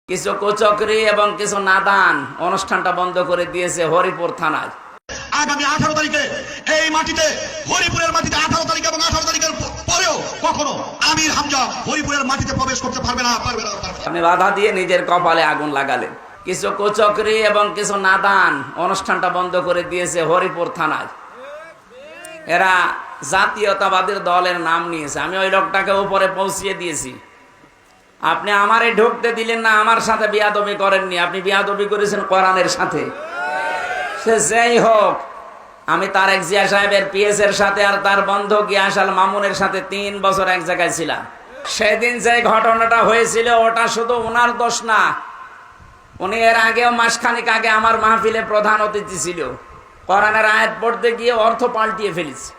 কিছু কুচক্রী এবং কিছু নাদান অনুষ্ঠানটা বন্ধ করে দিয়েছে হরিপুর থানায়। আগামী 18 তারিখে এই মাটিতে, হরিপুরের মাটিতে 18 তারিখ এবং 18 তারিখের পরেও কখনো আমির হামজা হরিপুরের মাটিতে প্রবেশ করতে পারবে না। আপনি বাধা দিয়ে নিজের কপালে আগুন লাগালেন। কিছু কুচক্রী এবং কিছু নাদান অনুষ্ঠানটা বন্ধ করে দিয়েছে হরিপুর থানায়। এরা জাতীয়তাবাদের দলের নাম নিয়েছে। আমি ওই লোকটাকে উপরে পৌঁছিয়ে দিয়েছি। আপনি আমারে ঢুকতে দিলেন না, আমার সাথে বিয়াদবি করেননি, আপনি বিয়াদবি করেছেন কোরআনের সাথে। সে যেই হোক, আমি তারেক জিয়া সাহেবের পিএস এর সাথে আর তার বন্ধু গিয়াসাল মামুনের সাথে 3 বছর এক জায়গায় ছিলাম। সেদিন যে ঘটনাটা হয়েছিল ওটা শুধু ওনার দোষ না, উনি এর আগেও মাসখানিক আগে আমার মাহফিলে প্রধান অতিথি ছিল। কোরআনের আয়াত পড়তে গিয়ে অর্থ পাল্টিয়ে ফেলেছে।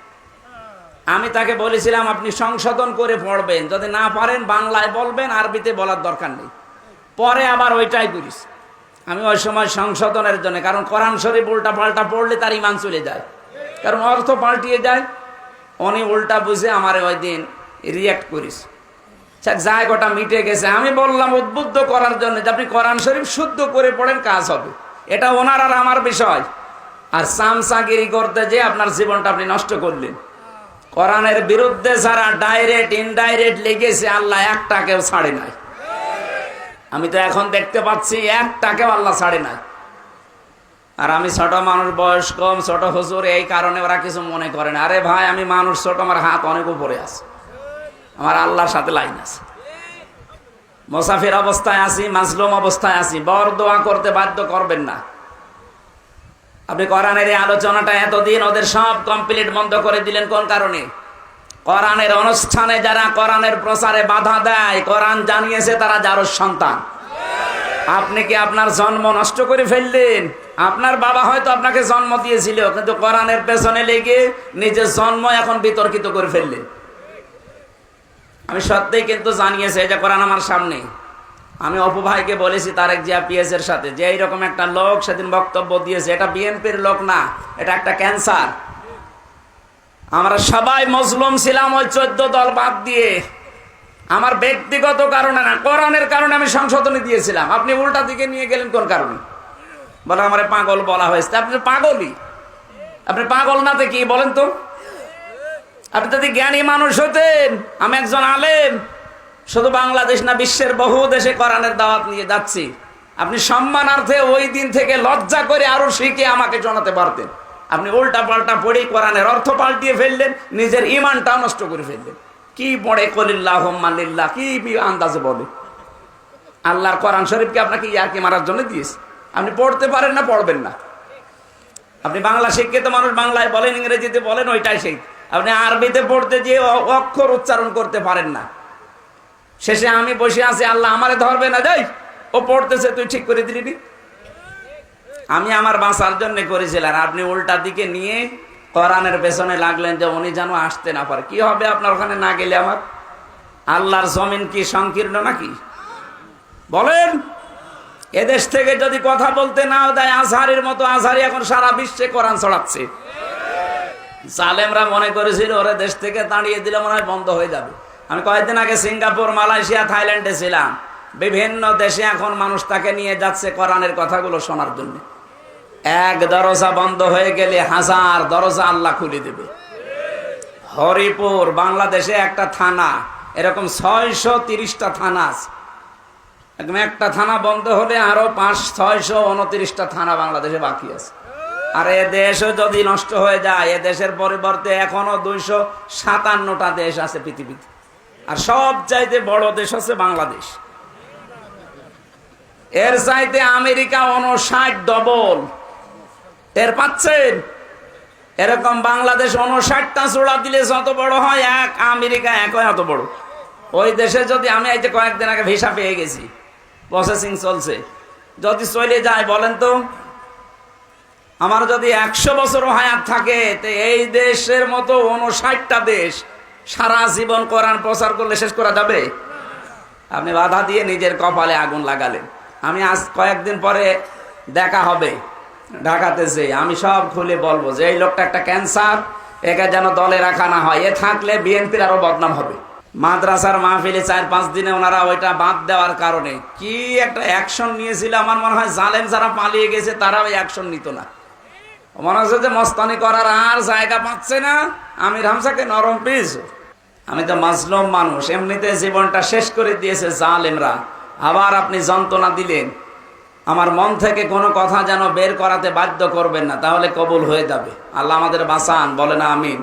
আমি তাকে বলেছিলাম আপনি সংশোধন করে পড়বেন, যদি না পারেন বাংলায় বলবেন, আরবিতে বলার দরকার নেই। পরে আবার ওইটাই করিস। আমি ওই সময় সংশোধনের জন্য, কারণ কোরআন শরীফ উল্টা পাল্টা পড়লে তার ইমান চলে যায়, কারণ অর্থ পাল্টিয়ে যায়। উনি উল্টা বুঝে আমার ওই দিন রিয়াক্ট করিস। জায়গাটা মিটে গেছে। আমি বললাম উদ্বুদ্ধ করার জন্য যে আপনি কোরআন শরীফ শুদ্ধ করে পড়েন, কাজ হবে। এটা ওনার আর আমার বিষয়। আর সামসাগিরি করতে যে আপনার জীবনটা আপনি নষ্ট করলেন। কোরআনের বিরুদ্ধে যারা ডাইরেক্ট ইনডাইরেক্ট লেগেছে, আল্লাহ একটাকেও ছাড়ে নাই। আমি তো এখন দেখতে পাচ্ছি একটাকেও আল্লাহ ছাড়ে নাই। আর আমি ছোট মানুষ, বয়স কম, ছোট হুজুর, এই কারণে ওরা কিছু মনে করে না। আরে ভাই, আমি মানুষ ছোট, আমার হাত অনেক উপরে আছে, আমার আল্লাহর সাথে লাইন আছে। মুসাফির অবস্থায় আছি, মাজলুম অবস্থায় আছি, বর দোয়া করতে বাধ্য করবেন না। আপনি কোরআনের এই আলোচনাটা এতদিন ওদের সব কমপ্লিট বন্ধ করে দিলেন কোন কারণে? কোরআনের অনুষ্ঠানে যারা কোরআনের প্রচারে বাধা দেয়, কোরআন জানিয়েছে তারা যার সন্তান। আপনি কি আপনার জন্ম নষ্ট করে ফেললেন? আপনার বাবা হয়তো আপনাকে জন্ম দিয়েছিল, কিন্তু কোরআনের পেছনে লেগে নিজের জন্ম এখন বিতর্কিত করে ফেললেন। আমি সত্যিই কিন্তু জানিয়েছে যে কোরআন আমার সামনে। আমি অপু ভাইকে বলেছি তারেক জিয়া পিএস এর সাথে, যে এইরকম একটা লোক সেদিন বক্তব্য দিয়েছে, এটা বিএনপির লোক না, এটা একটা ক্যান্সার। আমরা সবাই মজলুম ছিলাম ওই 14 দল বাদ দিয়ে। আমার ব্যক্তিগত কারণে না, কোরআনের কারণে আমি সংশোধনী দিয়েছিলাম। আপনি উল্টা দিকে নিয়ে গেলেন কোন কারণে? বলে আমার পাগল বলা হয়েছে। আপনি পাগলই, আপনি পাগল না তো কি বলেন তো? আপনি যদি জ্ঞানী মানুষ হতেন, আমি একজন আলেম, শুধু বাংলাদেশ না বিশ্বের বহু দেশে কোরআনের দাওয়াত নিয়ে যাচ্ছি, আপনি সম্মানার্থে ওই দিন থেকে লজ্জা করে আরো শিখে আমাকে জানাতে পারতেন। আপনি উল্টা পাল্টা পড়ে কোরআনের অর্থ পাল্টিয়ে ফেললেন, নিজের ইমানটা নষ্ট করে ফেললেন। কি পড়ে কলিল্লাহুম্মা লিল্লাহ, কি আন্দাজে বলে? আল্লাহর কোরআন শরীফকে আপনাকে ইয়ারকি মারার জন্য দিয়েছে। আপনি পড়তে পারেন না, পড়বেন না। আপনি বাংলা শিক্ষিত মানুষ, বাংলায় বলেন, ইংরেজিতে বলেন, ওইটাই সেই। আপনি আরবিতে পড়তে যে অক্ষর উচ্চারণ করতে পারেন না। শেষে আমি বসে আছি, আল্লাহ আমারে ধরবে না, যাই ও পড়তেছে, তুই ঠিক করে দিলি। আমি আমার বাঁচার জন্য করেছিলাম, আপনি উল্টা দিকে নিয়ে কোরআনের পেছনে লাগলেন যে উনি যেন আসতে না পারে। কি হবে আপনার ওখানে না গেলে? আমার আল্লাহর জমিন কি সংকীর্ণ নাকি? বলেন, এদেশ থেকে যদি কথা বলতে নাও দেয়, আজহারের মতো আজহারি এখন সারা বিশ্বে কোরআন ছড়াচ্ছে। জালেমরা মনে করেছিল ওরা দেশ থেকে তাড়িয়ে দিলে মনে হয় বন্ধ হয়ে যাবে। আমি কয়েকদিন আগে সিঙ্গাপুর, মালয়েশিয়া, থাইল্যান্ডে ছিলাম। বিভিন্ন দেশে এখন মানুষ তাকে নিয়ে যাচ্ছে কোরআনের কথাগুলো শোনার জন্য। এক দরজা বন্ধ হয়ে গেলে 1000 দরজা আল্লাহ খুলে দেবে। হরিপুর বাংলাদেশে একটা থানা, এরকম 630টা থানা আছে। একটা থানা বন্ধ হলে আরো 629টা থানা বাংলাদেশে বাকি আছে। আর এ দেশও যদি নষ্ট হয়ে যায়, এ দেশের পরিবর্তে এখনো 257টা দেশ আছে পৃথিবীতে। আর সব চাইতে বড় দেশ হচ্ছে বাংলাদেশ। এর চাইতে আমেরিকা 59 ডবল। এর পাচ্ছেন? এরকম বাংলাদেশ 59টা চূড়া দিলে যত বড় হয়, এক আমেরিকা একই এত বড়। ওই দেশে যদি আমি এই যে কয়েকদিন আগে ভিসা পেয়ে গেছি, প্রসেসিং চলছে, যদি চলে যায় বলেন তো, আমার যদি 100 বছরও হায়াত থাকে, তো এই দেশের মতো 59টা দেশ সারা জীবন কোরআন প্রচার করলে শেষ করা যাবে? আপনি বাধা দিয়ে নিজের কপালে আগুন লাগালেন। আমি আজ কয়েকদিন পরে দেখা হবে ঢাকাতে, যে আমি সব খুলে বলবো যে এই লোকটা একটা ক্যান্সার, একে যেন দলে রাখা না হয়। এ থাকলে বিএনপির আরো বদনাম হবে। মাদ্রাসার মাহফিলে 4-5 দিনে ওনারা ওইটা বাদ দেওয়ার কারণে কি একটা অ্যাকশন নিয়েছিল। আমার মনে হয় জালেম যারা পালিয়ে গেছে তারাও অ্যাকশন নিত না। মনে হচ্ছে যে মস্তানি করার আর জায়গা পাচ্ছে না, আমির হামজাকে নরম পিস। আমি তো মাজলুম মানুষ, এমনিতে জীবনটা শেষ করে দিয়েছে জালেমরা, আবার আপনি যন্ত্রণা দিলেন। আমার মন থেকে কোনো কথা যেন বের করাতে বাধ্য করবেন না, তাহলে কবুল হয়ে যাবে। আল্লাহ আমাদের বাঁচান, বলেন আমিন।